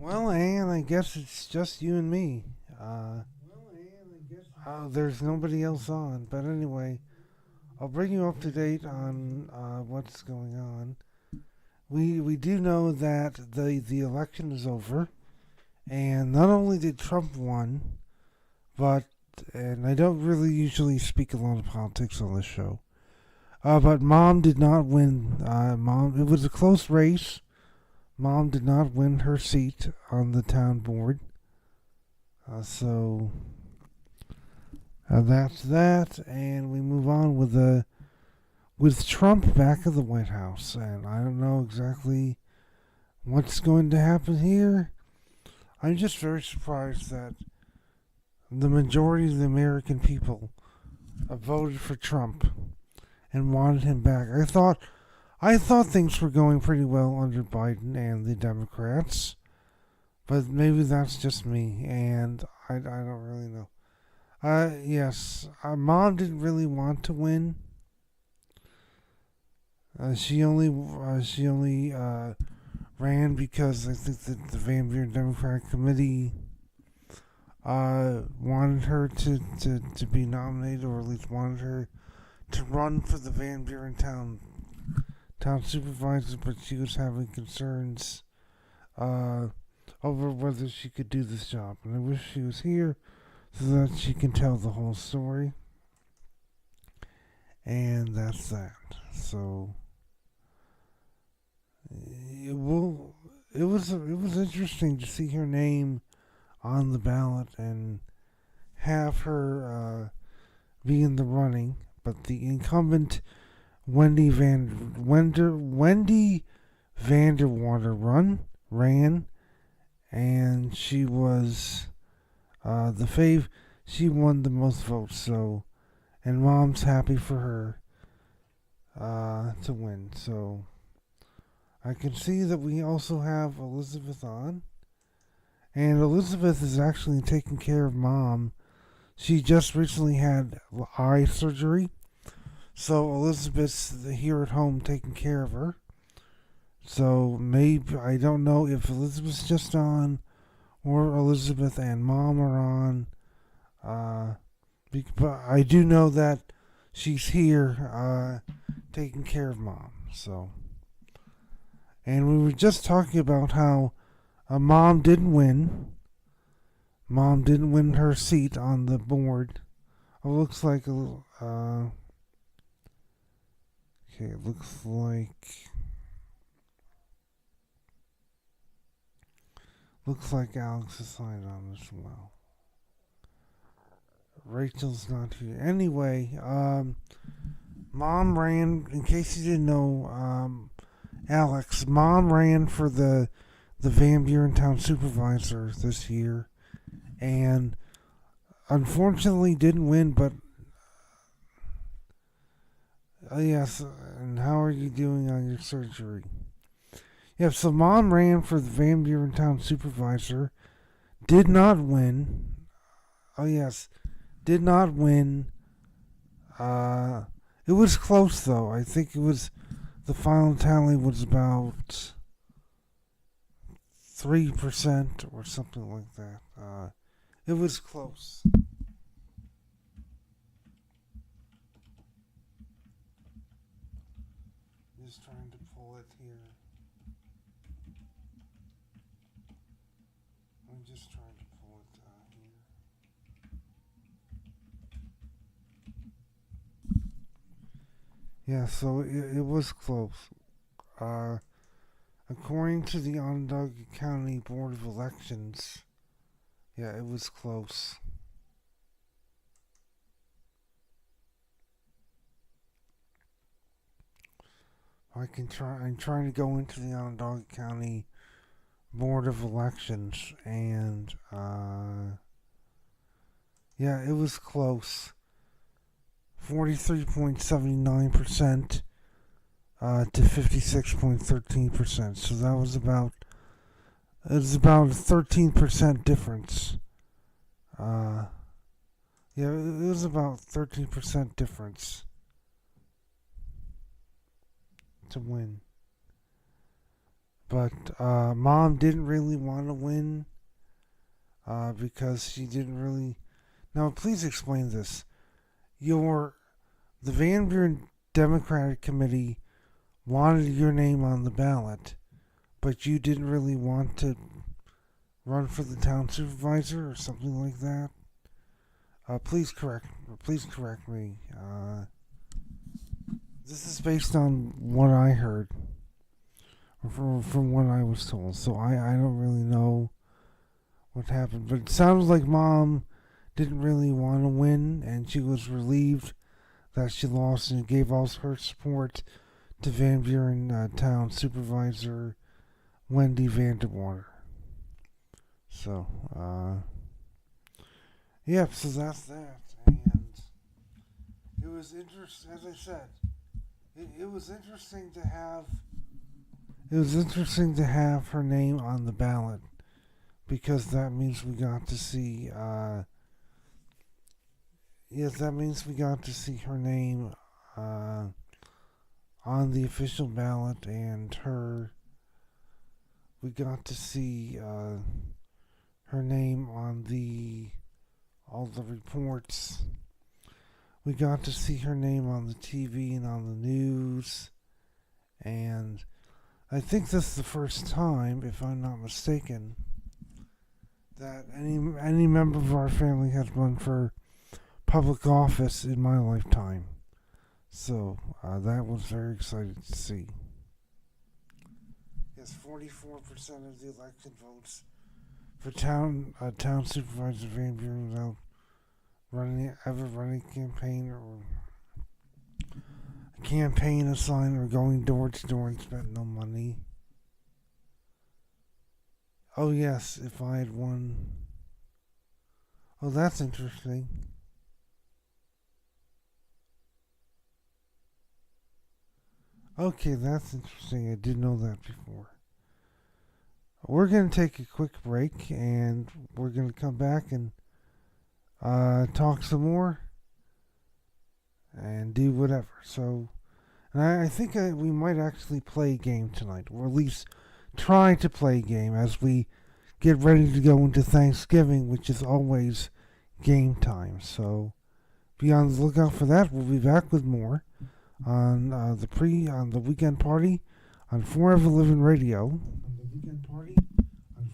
Well, Anne, I guess it's just you and me. There's nobody else on. But anyway, I'll bring you up to date on what's going on. We do know that the election is over, and not only did Trump won, but and I don't really usually speak a lot of politics on this show. But Mom did not win. It was a close race. Mom did not win her seat on the town board. So that's that, and we move on with Trump back at the White House, and I don't know exactly what's going to happen here. I'm just very surprised that the majority of the American people voted for Trump and wanted him back. I thought things were going pretty well under Biden and the Democrats, but maybe that's just me, and I don't really know. Yes, Mom didn't really want to win. She only ran because I think that the Van Buren Democratic Committee wanted her to be nominated, or at least wanted her to run for the Van Buren town supervisor, but she was having concerns over whether she could do this job. And I wish she was here so that she can tell the whole story. And that's that. So it was interesting to see her name on the ballot and have her be in the running, but the incumbent Wendy Vanderwater ran, and she was the fave. She won the most votes, so and Mom's happy for her to win. So I can see that we also have Elizabeth on, and Elizabeth is actually taking care of Mom. She just recently had eye surgery, so Elizabeth's here at home taking care of her. So maybe I don't know if Elizabeth's just on or Elizabeth and Mom are on. But I do know that she's here taking care of Mom. So, and we were just talking about how Mom didn't win. Mom didn't win her seat on the board. It looks like okay. It looks like Alex is signed on as well. Rachel's not here. Anyway, Mom ran. In case you didn't know, Alex, Mom ran for the Van Buren Town Supervisor this year, and unfortunately didn't win. But yes, and how are you doing on your surgery? Yeah, so Mom ran for the Van Buren Town Supervisor, did not win. Oh yes, did not win. It was close though. I think it was the final tally was about 3% or something like that. It was close. Just trying to pull it here. I'm just trying to pull it here. Yeah, so it was close. Uh, According to the Onondaga County Board of Elections, yeah, it was close. I can try. I'm trying to go into the Onondaga County Board of Elections, and yeah, it was close. 43.79% to 56.13%. So that was about a 13% difference. Uh, yeah, it was about 13% difference to win. But Mom didn't really want to win because she didn't really. Now, please explain this. The Van Buren Democratic Committee wanted your name on the ballot, but you didn't really want to run for the town supervisor or something like that. Please correct me. This is based on what I heard from what I was told. So I don't really know what happened, but it sounds like Mom didn't really want to win, and she was relieved that she lost and gave all her support to Van Buren Town Supervisor Wendy Vanderwater. So, yeah, so that's that. And it was interesting, as I said, it was interesting to have. It was interesting to have her name on the ballot because that means we got to see. Yes, that means we got to see her name uh, on the official ballot, and her. We got to see her name on the all the reports. We got to see her name on the TV and on the news, and I think this is the first time, if I'm not mistaken, that any member of our family has run for public office in my lifetime. So that was very exciting to see. Yes, 44% of the elected votes for town supervisor Van Buren without running a campaign or a campaign a sign or going door to door and spent no money. Oh yes, if I had won. Oh, that's interesting. Okay, that's interesting. I didn't know that before. We're gonna take a quick break, and we're gonna come back and talk some more and do whatever. So, and I think we might actually play a game tonight, or at least try to play a game as we get ready to go into Thanksgiving, which is always game time. So, be on the lookout for that. We'll be back with more on the weekend party on Forever Living Radio. On the weekend party on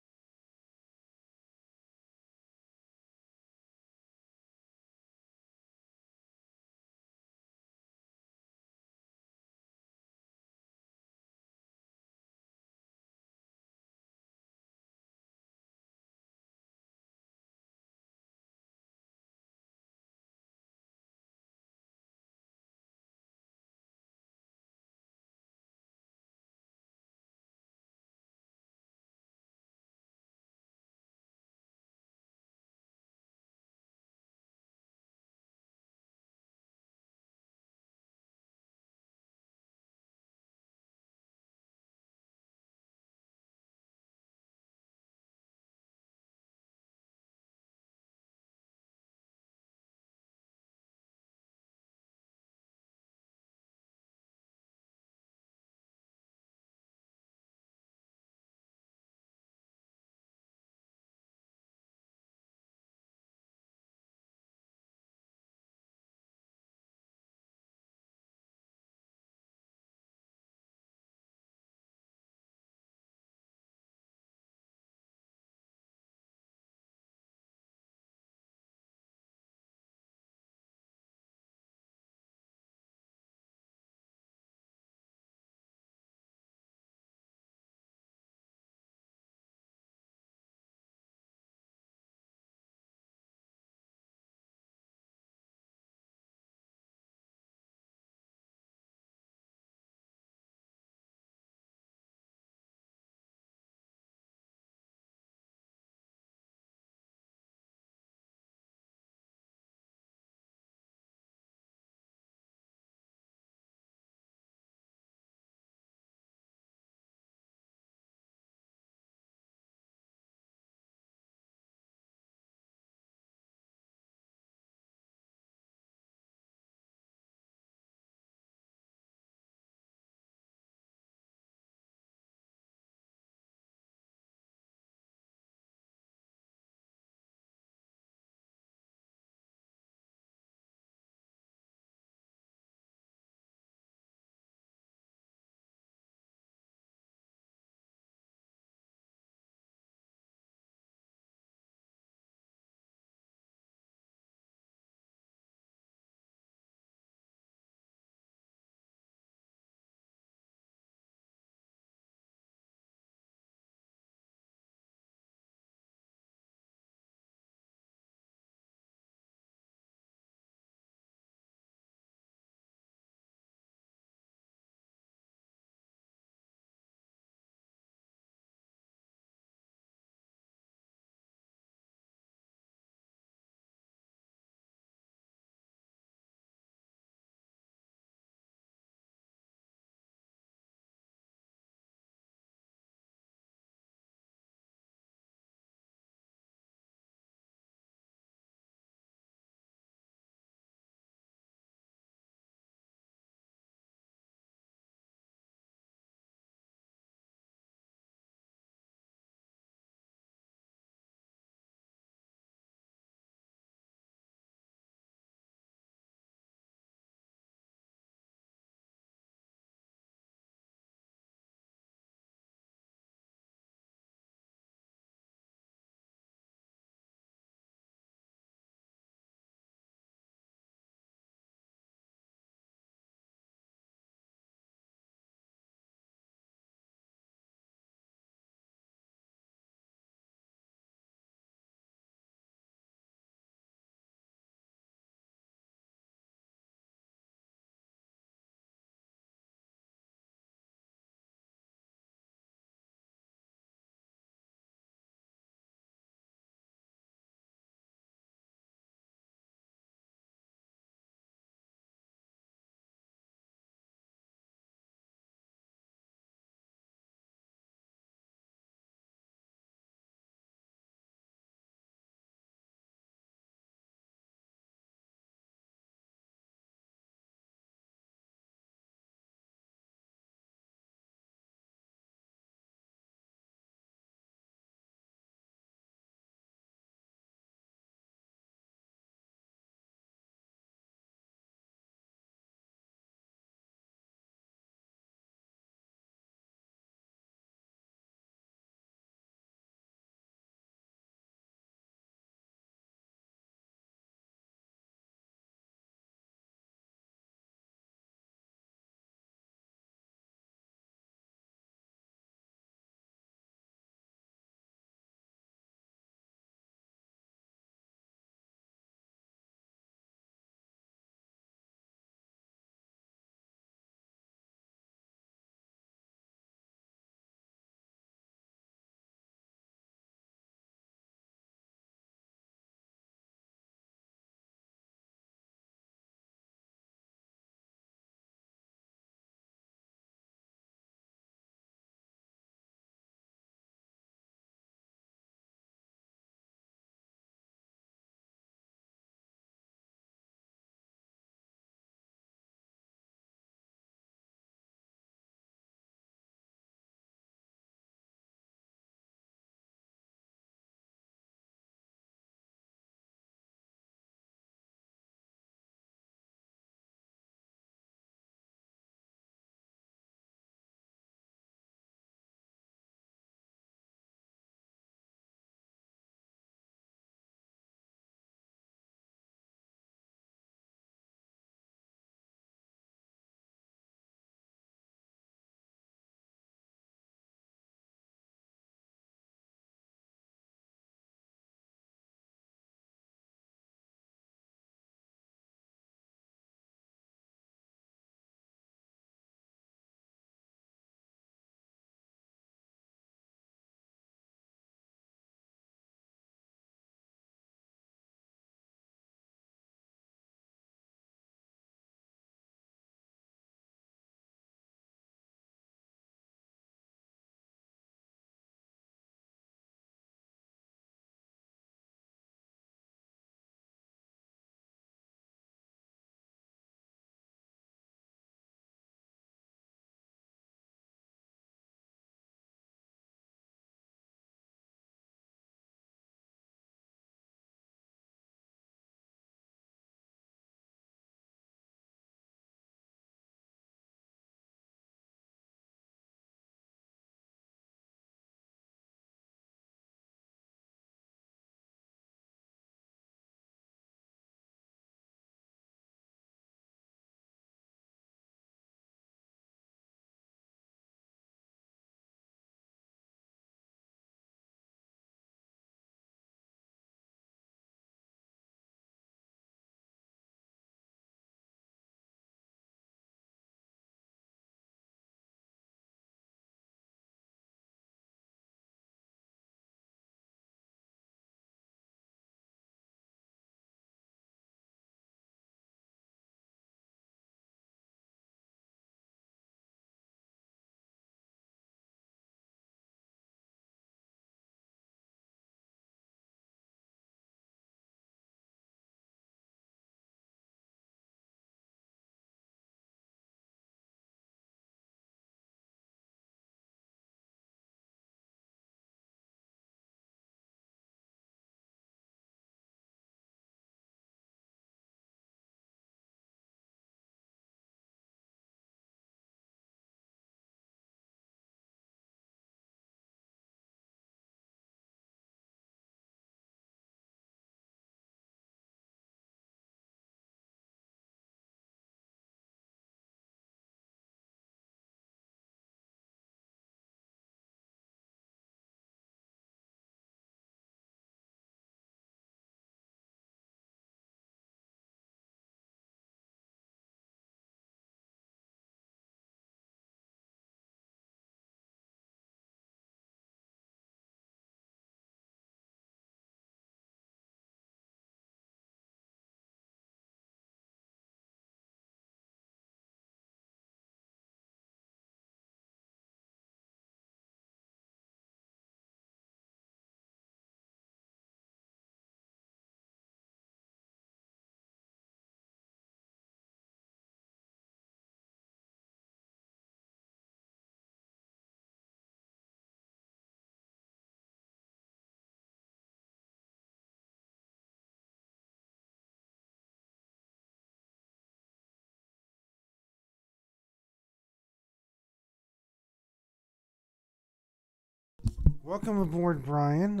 Welcome aboard, Brian.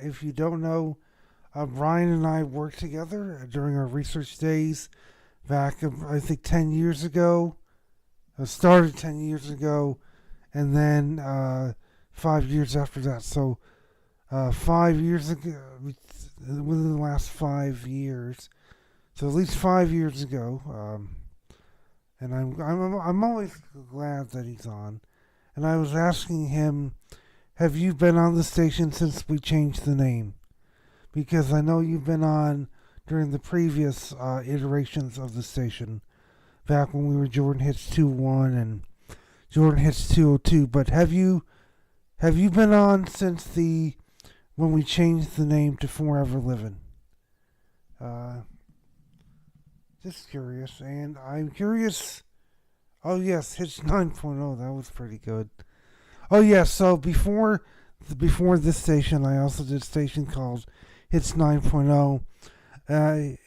If you don't know, Brian and I worked together during our research days back, I think, 10 years ago. Started 10 years ago, and then 5 years after that. So 5 years ago, within the last 5 years, so at least 5 years ago, and I'm always glad that he's on. And I was asking him, have you been on the station since we changed the name? Because I know you've been on during the previous iterations of the station, back when we were Jordan Hits 2-1 and Jordan Hits 202. But have you been on since the when we changed the name to Forever Living? Uh, just curious, and I'm curious. Oh yes, Hits 9.0. That was pretty good. Oh yes, so before this station, I also did a station called Hits 9.0,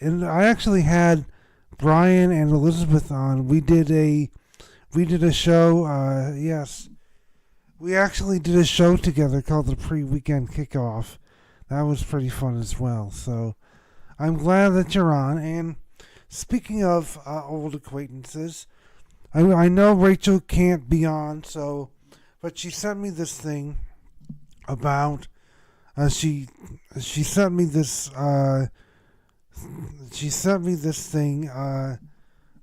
and I actually had Brian and Elizabeth on. We did a show. Yes, we actually did a show together called the Pre-Weekend Kickoff. That was pretty fun as well. So I'm glad that you're on. And speaking of old acquaintances, I know Rachel can't be on, but she sent me this thing about she sent me this thing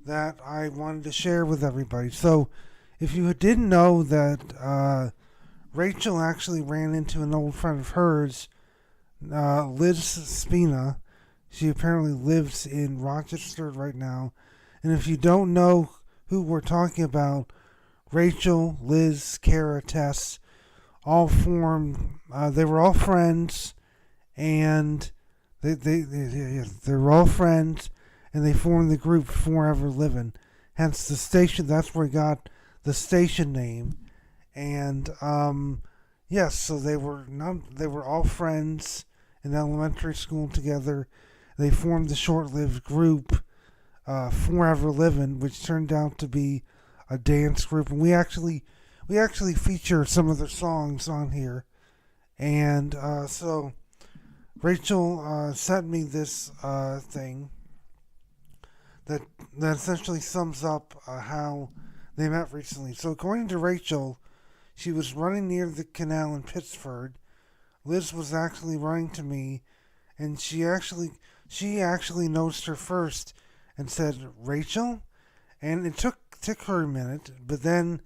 that I wanted to share with everybody. So if you didn't know that Rachel actually ran into an old friend of hers, Liz Spina. She apparently lives in Rochester right now. And if you don't know who we're talking about, Rachel, Liz, Kara, Tess, all formed. They were all friends, and they're all friends, and they formed the group Forever Living. Hence the station. That's where we got the station name. And yes, so they were all friends in elementary school together. They formed the short-lived group Forever Living, which turned out to be a dance group, and we actually feature some of their songs on here. And so Rachel sent me this thing that essentially sums up how they met recently. So according to Rachel, she was running near the canal in Pittsford. Liz was actually running to me, and she actually noticed her first and said, "Rachel?" And it took her a minute, but then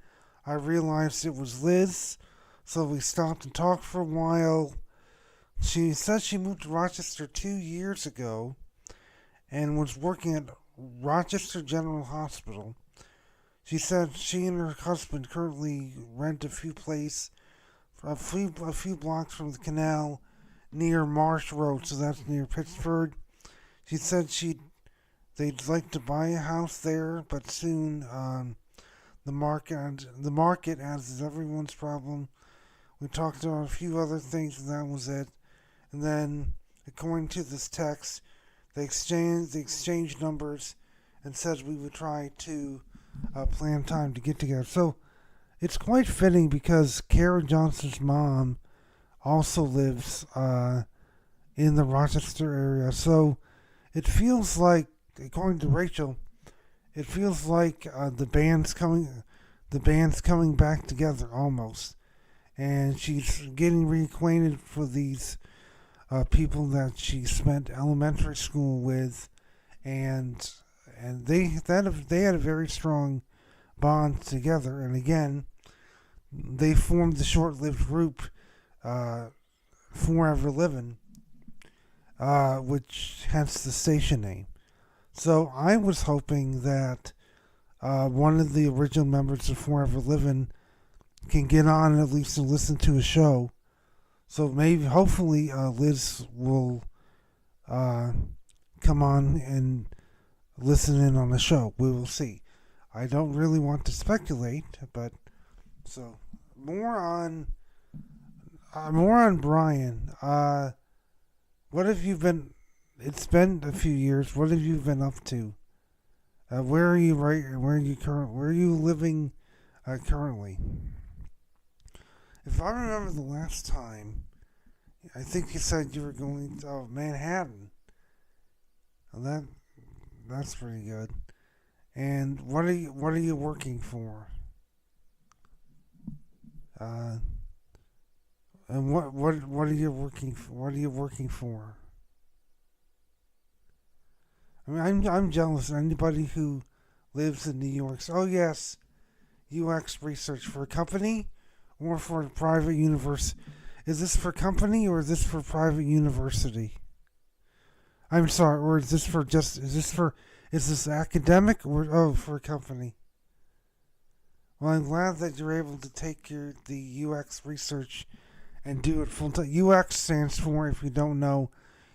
I realized it was Liz, so we stopped and talked for a while. She said she moved to Rochester 2 years ago and was working at Rochester General Hospital. She said she and her husband currently rent a few blocks from the canal near Marsh Road, so that's near Pittsford. She said they'd like to buy a house there, but soon the market, as is everyone's problem. We talked about a few other things, and that was it. And then, according to this text, they exchanged numbers and said we would try to plan time to get together. So it's quite fitting because Kara Johnson's mom also lives in the Rochester area. So it feels like, according to Rachel, it feels like the band's coming back together almost, and she's getting reacquainted for these people that she spent elementary school with, and they had a very strong bond together. And again, they formed the short-lived group Forever Living, which hence the station name. So I was hoping that one of the original members of Forever Living can get on and at least listen to a show. So maybe, hopefully, Liz will come on and listen in on the show. We will see. I don't really want to speculate, but so more on Brian. What have you been? It's been a few years. What have you been up to? Where are you Where are you living currently? If I remember the last time, I think you said you were going to Manhattan. Well, that's pretty good. And what are you working for? Uh, and what are you working for? What are you working for? I mean, I'm jealous of anybody who lives in New York. So, oh yes, UX research for a company or for a private university. Is this for company or is this for private university? I'm sorry, or is this for just? Is this academic or for a company? Well, I'm glad that you're able to take the UX research and do it full time. UX stands for, if you don't know,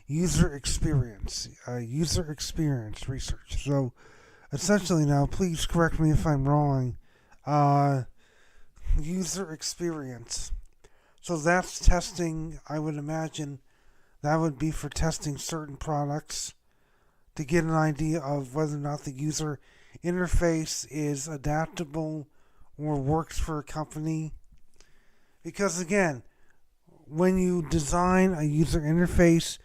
user experience research. So essentially, now please correct me if I'm wrong. Uh, User experience. So that's testing. I would imagine that would be for testing certain products to get an idea of whether or not the user interface is adaptable or works for a company. Because again, when you design a user interface,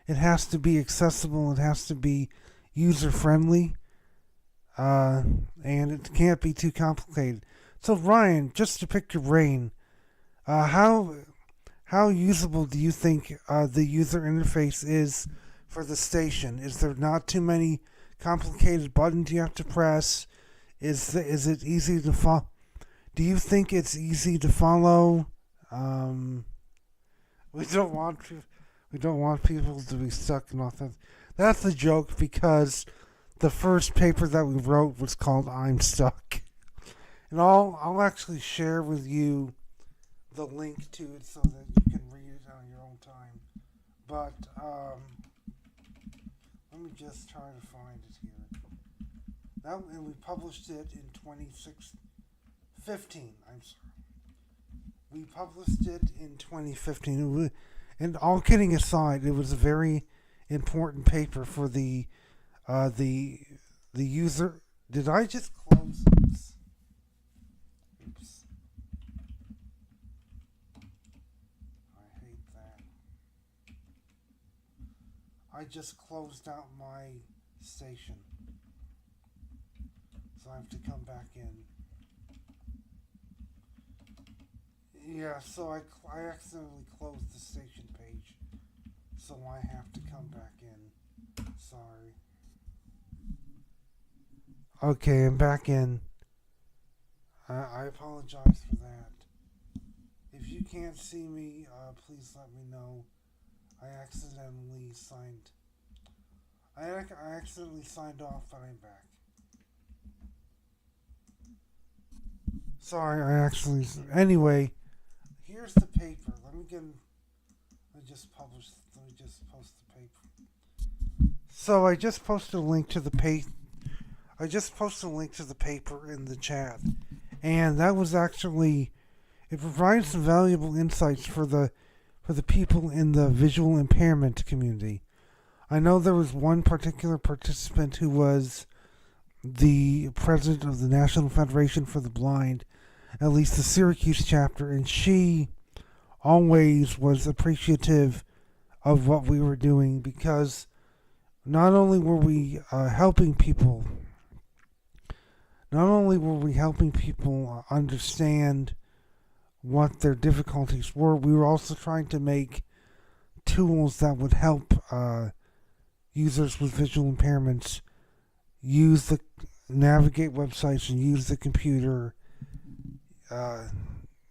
it has to be accessible, it has to be user friendly, and it can't be too complicated. So, Ryan, just to pick your brain, how usable do you think the user interface is for the station? Is there not too many complicated buttons you have to press? Is it easy to follow? Do you think it's easy to follow? Um, we don't want people to be stuck in authentic. That's a joke because the first paper that we wrote was called "I'm Stuck," and I'll actually share with you the link to it so that you can read it on your own time. But let me just try to find it here. And we published it in 2015. I'm sorry. We published it in 2015. And all kidding aside, it was a very important paper for the user. Did I just close this? Oops. I hate that. I just closed out my station. So I have to come back in. Yeah, so I accidentally closed the station page. So I have to come back in. Sorry. Okay, I'm back in. I apologize for that. If you can't see me, please let me know. I accidentally signed. I accidentally signed off, but I'm back. Sorry, I actually. Anyway, here's the paper. Let me just post the paper. So I just posted a link to the paper in the chat, and that was actually it provides some valuable insights for the people in the visual impairment community. I know there was one particular participant who was the president of the National Federation for the Blind, at least the Syracuse chapter, and she always was appreciative of what we were doing because not only were we helping people understand what their difficulties were, we were also trying to make tools that would help users with visual impairments navigate websites and use the computer.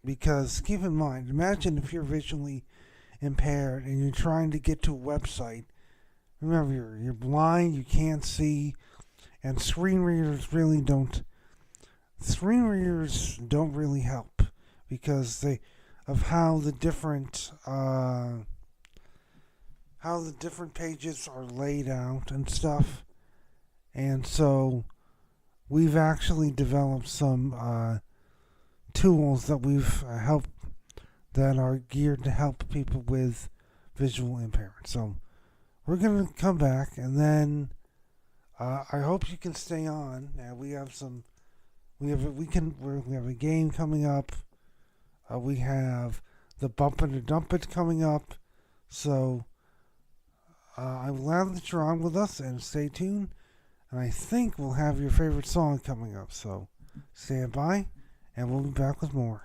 Because keep in mind, imagine if you're visually impaired and you're trying to get to a website. Remember, you're blind, you can't see, and screen readers don't really help because of how the different pages are laid out and stuff. And so we've actually developed some tools that we've helped that are geared to help people with visual impairment. So we're gonna come back, and then I hope you can stay on. We have a game coming up. We have the Bump and the Dump It coming up. So I'm glad that you're on with us and stay tuned. And I think we'll have your favorite song coming up. So stand by and we'll be back with more.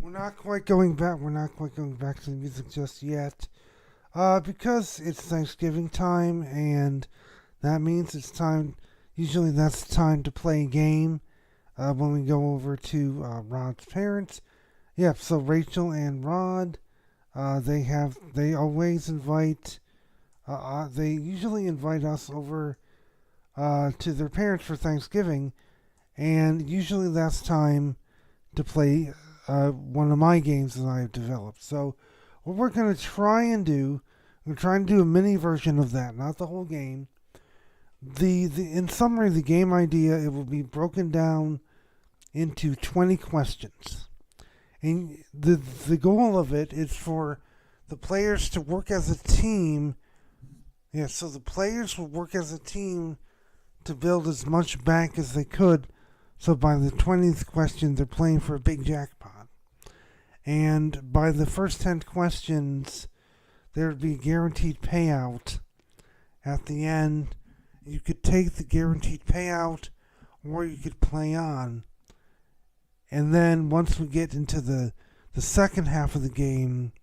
we're not quite going back. We're not quite going back to the music just yet, because it's Thanksgiving time, and that means it's time. Usually, that's time to play a game. When we go over to Rod's parents. Yep. So Rachel and Rod, they always invite. They usually invite us over to their parents for Thanksgiving, and usually that's time to play one of my games that I've developed. So, what we're going to try and do, we're trying to do a mini version of that, not the whole game. The in summary, the game idea, it will be broken down into 20 questions, and the goal of it is for the players to work as a team. Yeah, so the players will work as a team to build as much bank as they could. So by the 20th question, they're playing for a big jackpot. And by the first 10 questions, there would be a guaranteed payout at the end. You could take the guaranteed payout, or you could play on. And then once we get into the second half of the game,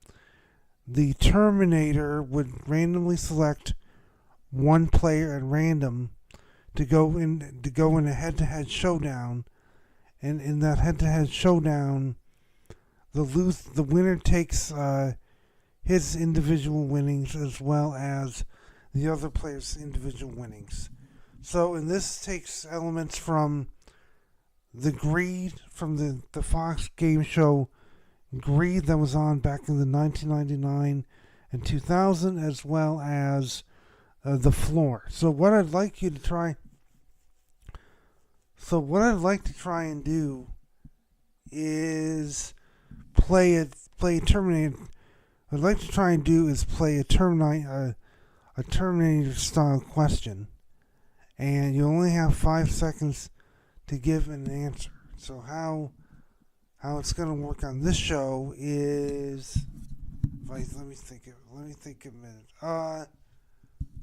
the Terminator would randomly select one player at random to go in a head-to-head showdown, and in that head-to-head showdown, the winner takes his individual winnings as well as the other player's individual winnings. So, and this takes elements from the Fox game show Greed that was on back in the 1999 and 2000, as well as The Floor. So what I'd like to try and do is play a Terminator. What I'd like to try and do is play a Terminator style question, and you only have 5 seconds to give an answer. So how it's going to work on this show is, let me think a minute.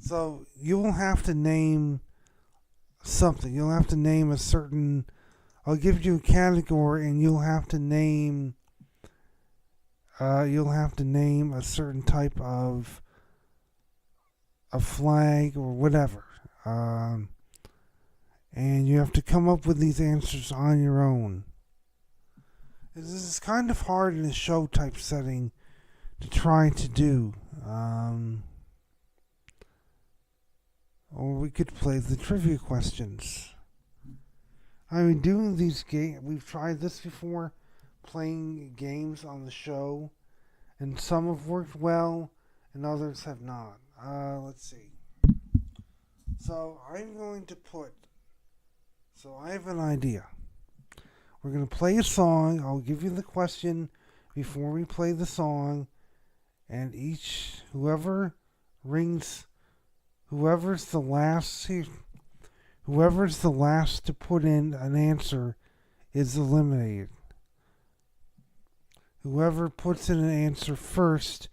So you'll have to name something. You'll have to name a certain. I'll give you a category, and you'll have to name. A certain type of a flag or whatever. And you have to come up with these answers on your own. This is kind of hard in a show type setting to try to do. Or we could play the trivia questions. I mean, doing these games, we've tried this before, playing games on the show, and some have worked well, and others have not. Let's see. So I'm going to I have an idea. We're going to play a song. I'll give you the question before we play the song, and whoever's the last to put in an answer is eliminated. Whoever puts in an answer first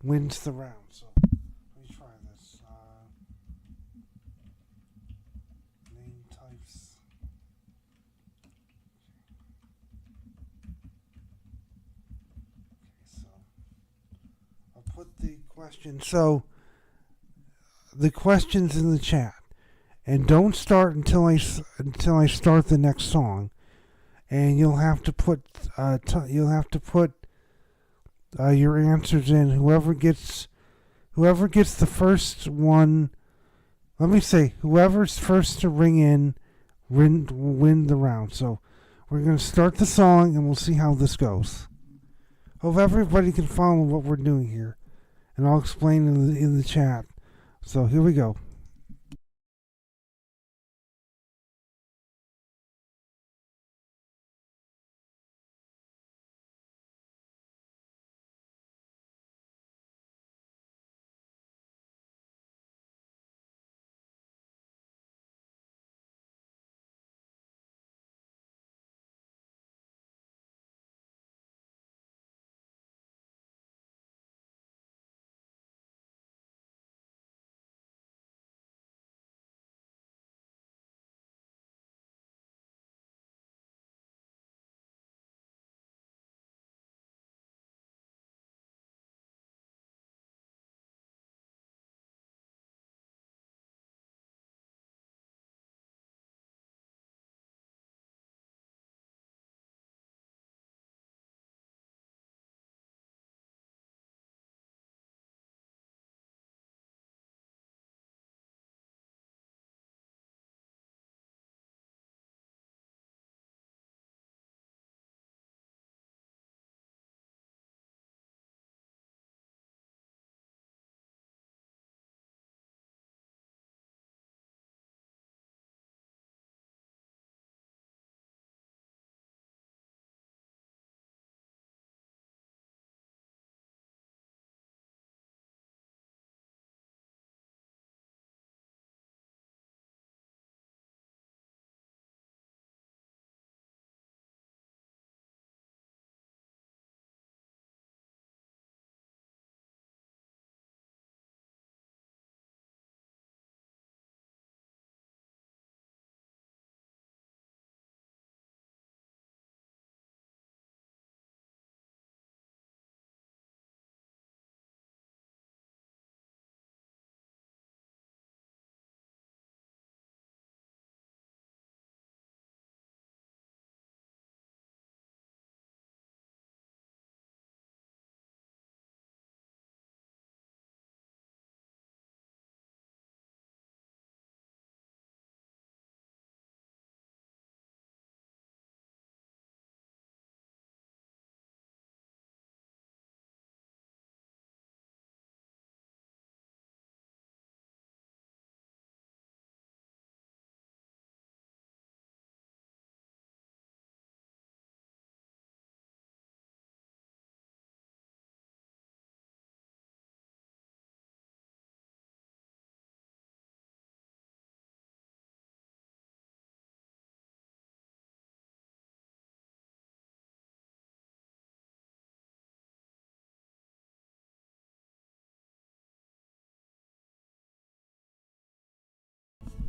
wins the round. So let me try this. Name types. Okay, so I'll put the question. So the question's in the chat, and don't start until I start the next song. And you'll have to put your answers in. Whoever gets the first one. Let me say, whoever's first to ring in will win the round. So we're going to start the song, and we'll see how this goes. Hope everybody can follow what we're doing here, and I'll explain in the chat. So here we go.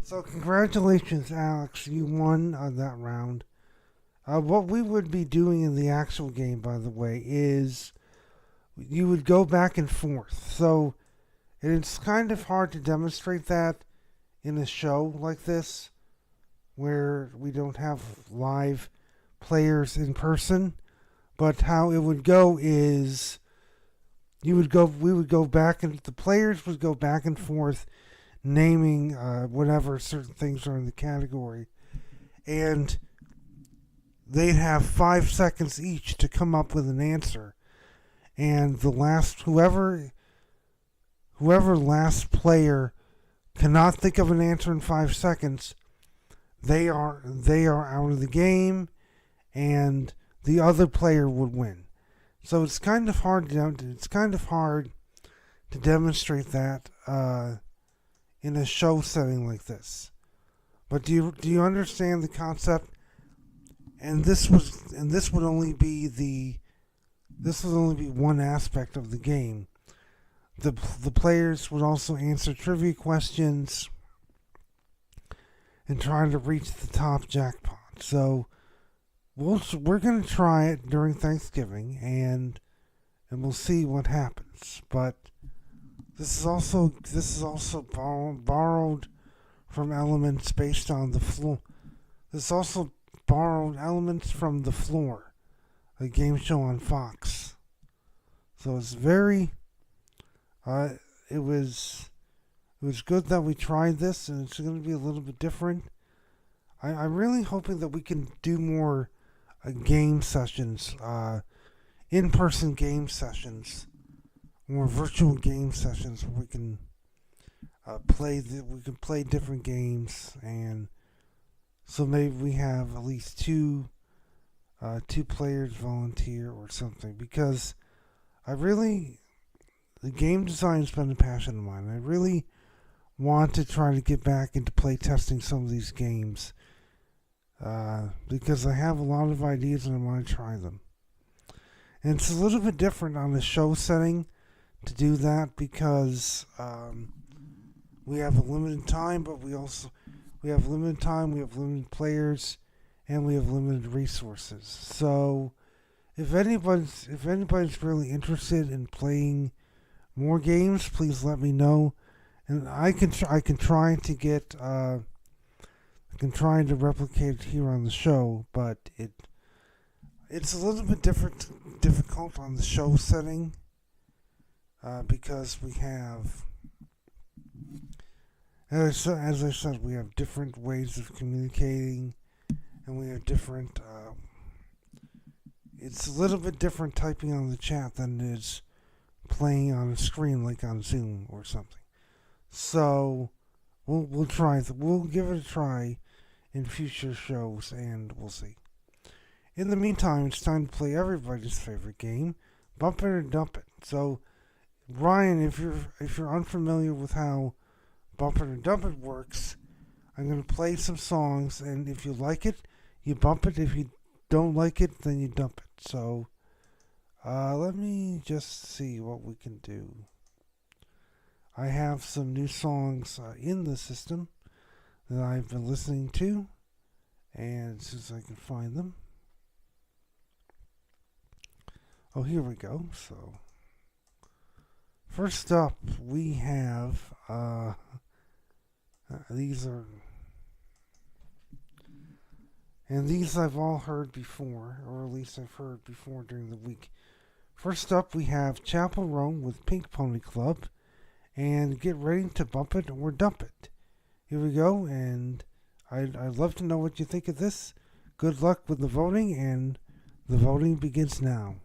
So congratulations, Alex. You won that round. What we would be doing in the actual game, by the way, is you would go back and forth. So it's kind of hard to demonstrate that in a show like this, where we don't have live players in person. But how it would go is we would go back, and the players would go back and forth naming whatever certain things are in the category, and they'd have 5 seconds each to come up with an answer, and the last whoever last player cannot think of an answer in 5 seconds, they are out of the game, and the other player would win. So it's kind of hard to demonstrate that in a show setting like this. But do you understand the concept? And this would only be one aspect of the game. The players would also answer trivia questions and try to reach the top jackpot. So we're gonna try it during Thanksgiving, and we'll see what happens. But this is also borrowed from elements based on the floor. This also borrowed elements from The Floor, a game show on Fox. So it's very uh, it was good that we tried this, and it's going to be a little bit different. I'm really hoping that we can do more game sessions, in-person game sessions, more virtual game sessions where we can play different games, and so maybe we have at least two players volunteer or something, because the game design has been a passion of mine. I really want to try to get back into play testing some of these games, because I have a lot of ideas and I want to try them. And it's a little bit different on the show setting to do that, because we have a limited time, but we have limited time, we have limited players, and we have limited resources. So if anybody's really interested in playing more games, please let me know, and I can try to get I can try to replicate it here on the show, but it's a little bit difficult on the show setting, because we have, as I said, we have different ways of communicating, and we have different. It's a little bit different typing on the chat than it is playing on a screen like on Zoom or something. So we'll try. We'll give it a try in future shows, and we'll see. In the meantime, it's time to play everybody's favorite game, Bump It or Dump It. So, Ryan, if you're unfamiliar with how Bump It or Dump It works, I'm going to play some songs, and if you like it, you bump it. If you don't like it, then you dump it. So, let me just see what we can do. I have some new songs in the system that I've been listening to, and as soon as I can find them. Oh, here we go. So, first up, we have these are, and these I've all heard before, or at least I've heard before during the week. First up, we have Chapel Roan with Pink Pony Club, and get ready to bump it or dump it. Here we go, and I'd love to know what you think of this. Good luck with the voting, and the voting begins now.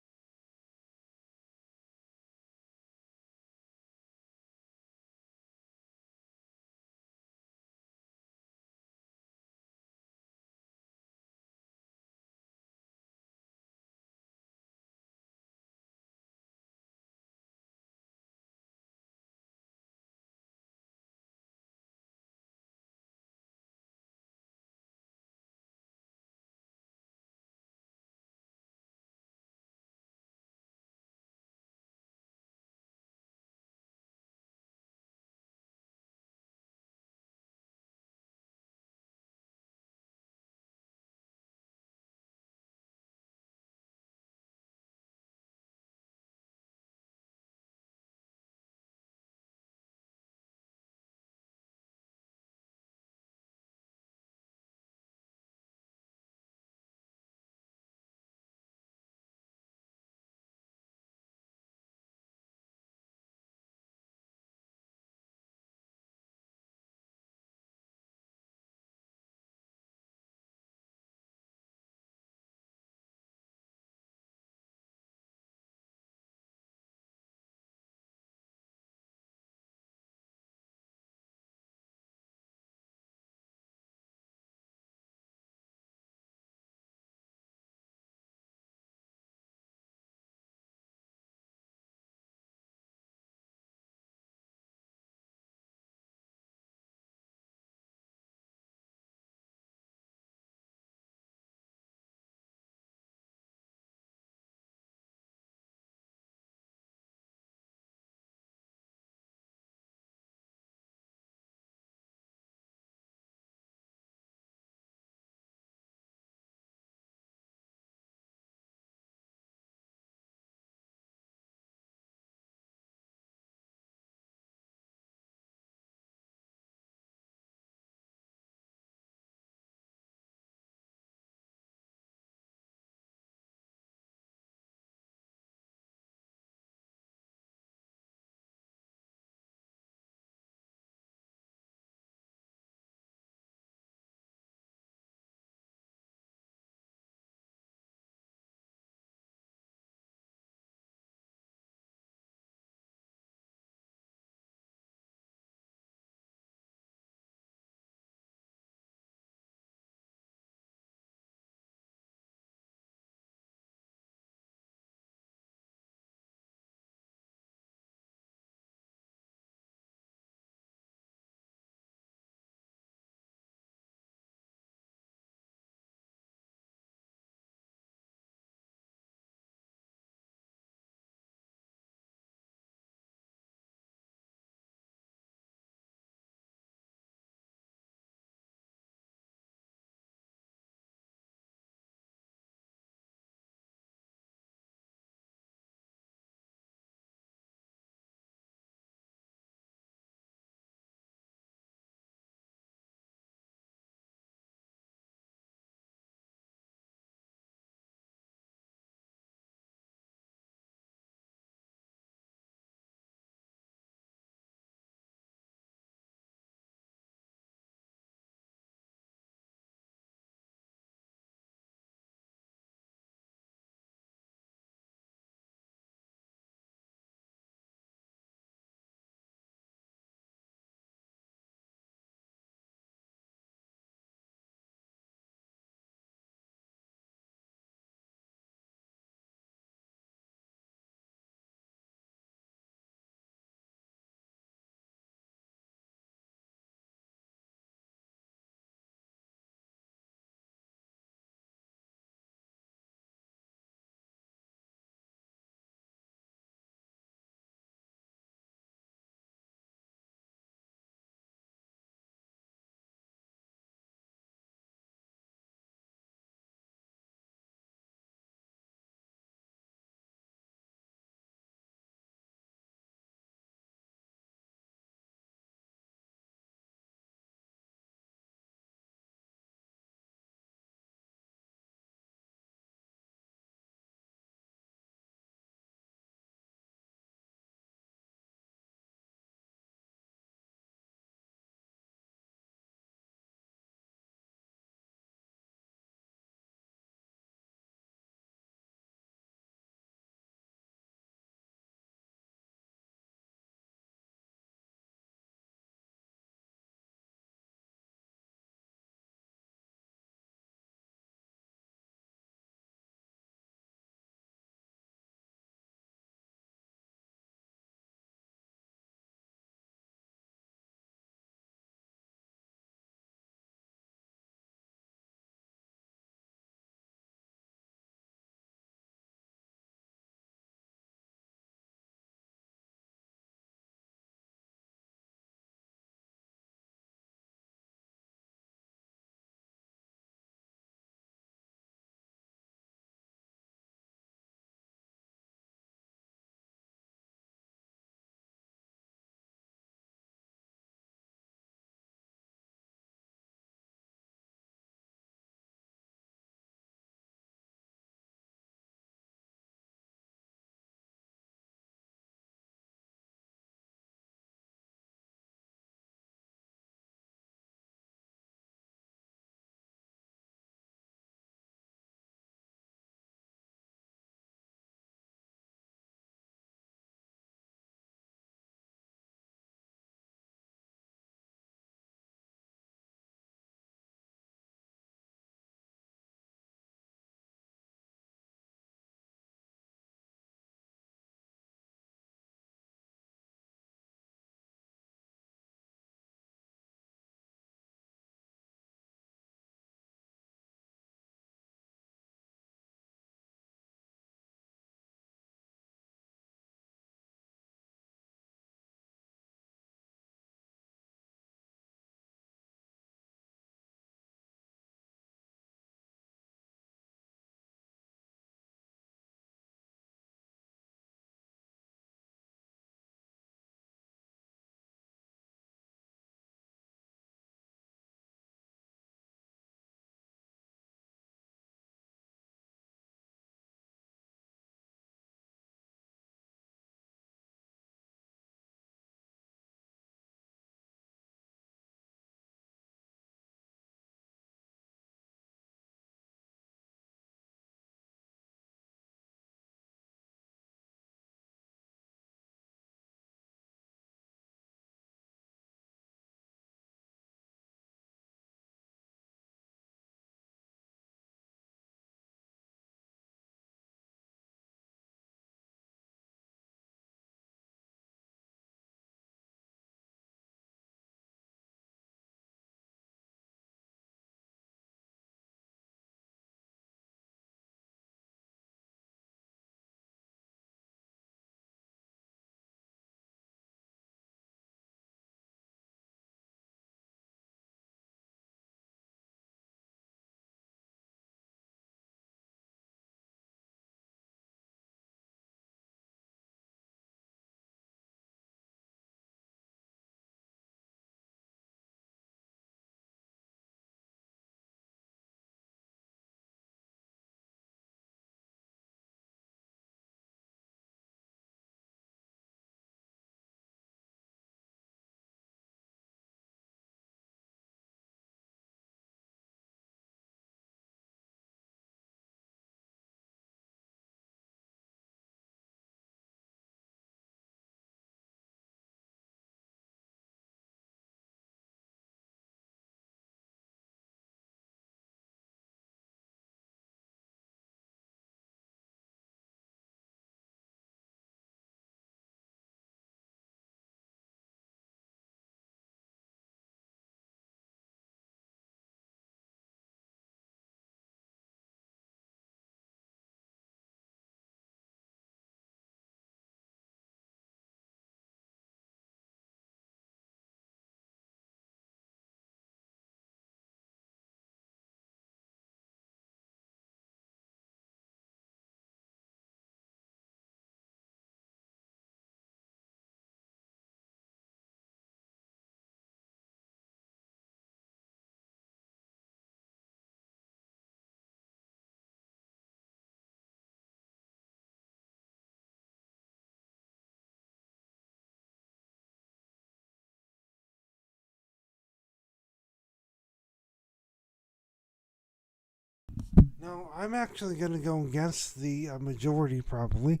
No, I'm actually going to go against the majority probably.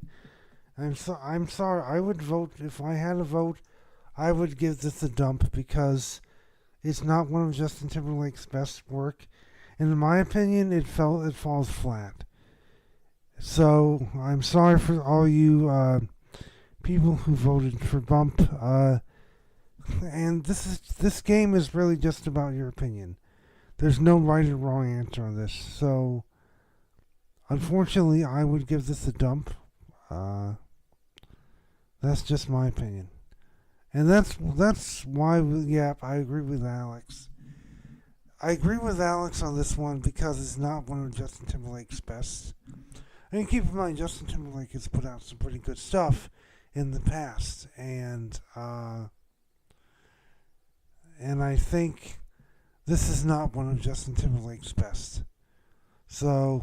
I'm sorry. I would vote if I had a vote. I would give this a dump because it's not one of Justin Timberlake's best work, and in my opinion, it falls flat. So I'm sorry for all you people who voted for Bump. And this game is really just about your opinion. There's no right or wrong answer on this. So unfortunately, I would give this a dump. Uh, that's just my opinion, and that's why. Yeah, I agree with Alex. I agree with Alex on this one because it's not one of Justin Timberlake's best. And keep in mind, Justin Timberlake has put out some pretty good stuff in the past, and I think this is not one of Justin Timberlake's best. So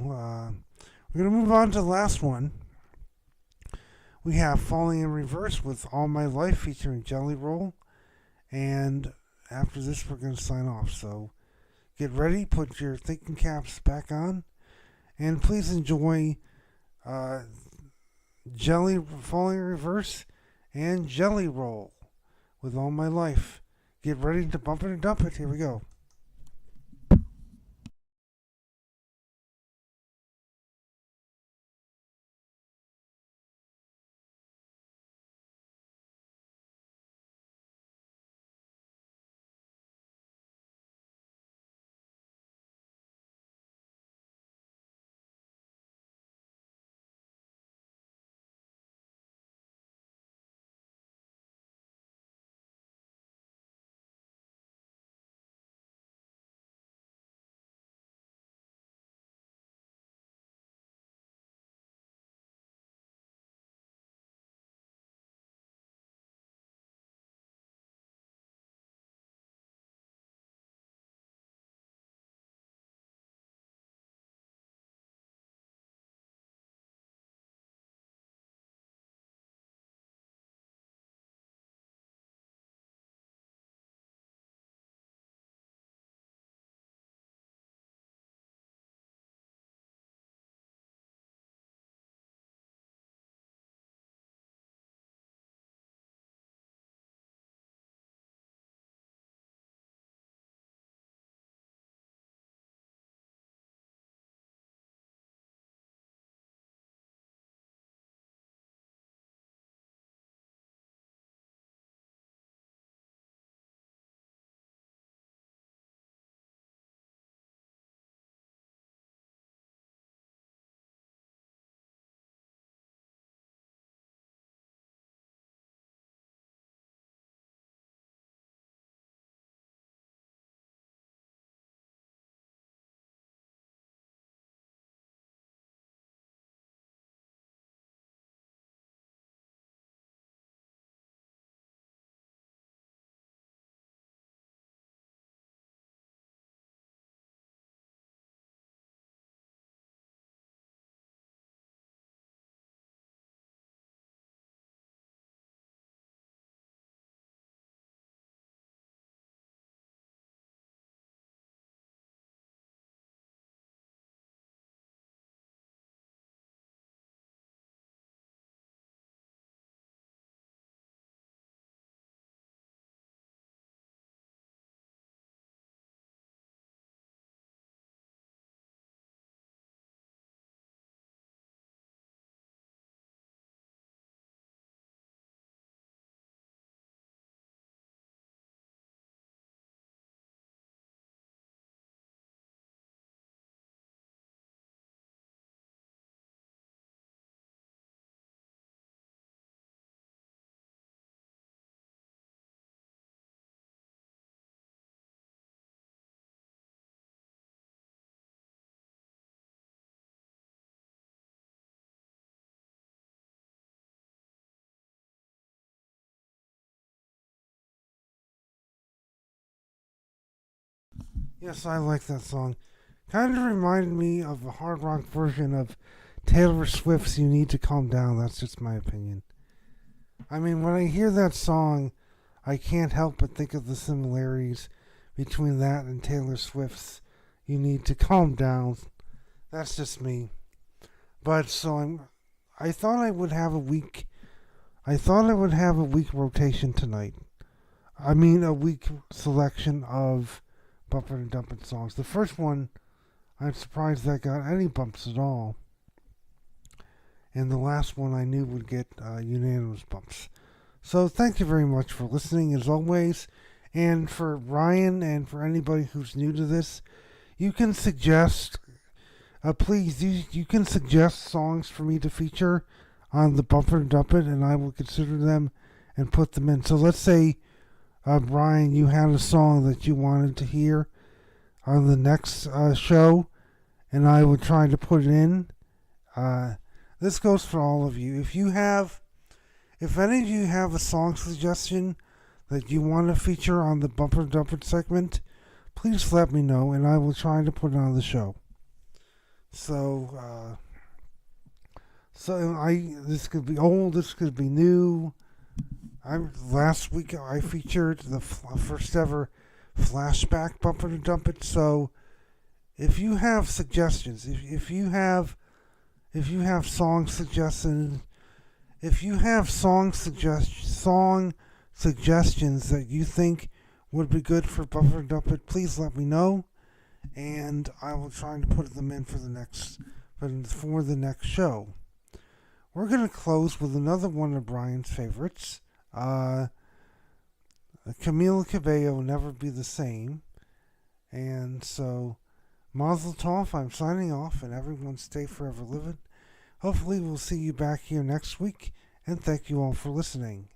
we're gonna move on to the last one. We have Falling in Reverse with All My Life featuring Jelly Roll, and after this we're gonna sign off. So get ready, put your thinking caps back on, and please enjoy Falling in Reverse and Jelly Roll with All My Life. Get ready to bump it and dump it. Here we go. Yes, I like that song. Kind of reminded me of a hard rock version of Taylor Swift's You Need to Calm Down. That's just my opinion. I mean, when I hear that song, I can't help but think of the similarities between that and Taylor Swift's You Need to Calm Down. That's just me. But I thought I would have a week. I thought I would have a week rotation tonight. I mean, a week selection of Bumper and Dumpin' songs. The first one, I'm surprised that got any bumps at all. And the last one I knew would get unanimous bumps. So thank you very much for listening, as always. And for Ryan and for anybody who's new to this, you can suggest, please, you can suggest songs for me to feature on the Bumper and Dump It, and I will consider them and put them in. So let's say, Brian, you had a song that you wanted to hear on the next show, and I would try to put it in. This goes for all of you. If any of you have a song suggestion that you want to feature on the Bumper and Dump It segment, please let me know, and I will try to put it on the show. So, this could be old, this could be new. Last week I featured the first ever flashback Bumper and Dump It. So, if you have suggestions, if you have song suggestions, if you have song suggestions that you think would be good for Bumper and Dump It, please let me know, and I will try to put them in for the next show. We're going to close with another one of Brian's favorites, Camila Cabello, Never Be the Same. And so, Mazel Tov, I'm signing off, and everyone stay forever living. Hopefully we'll see you back here next week, and thank you all for listening.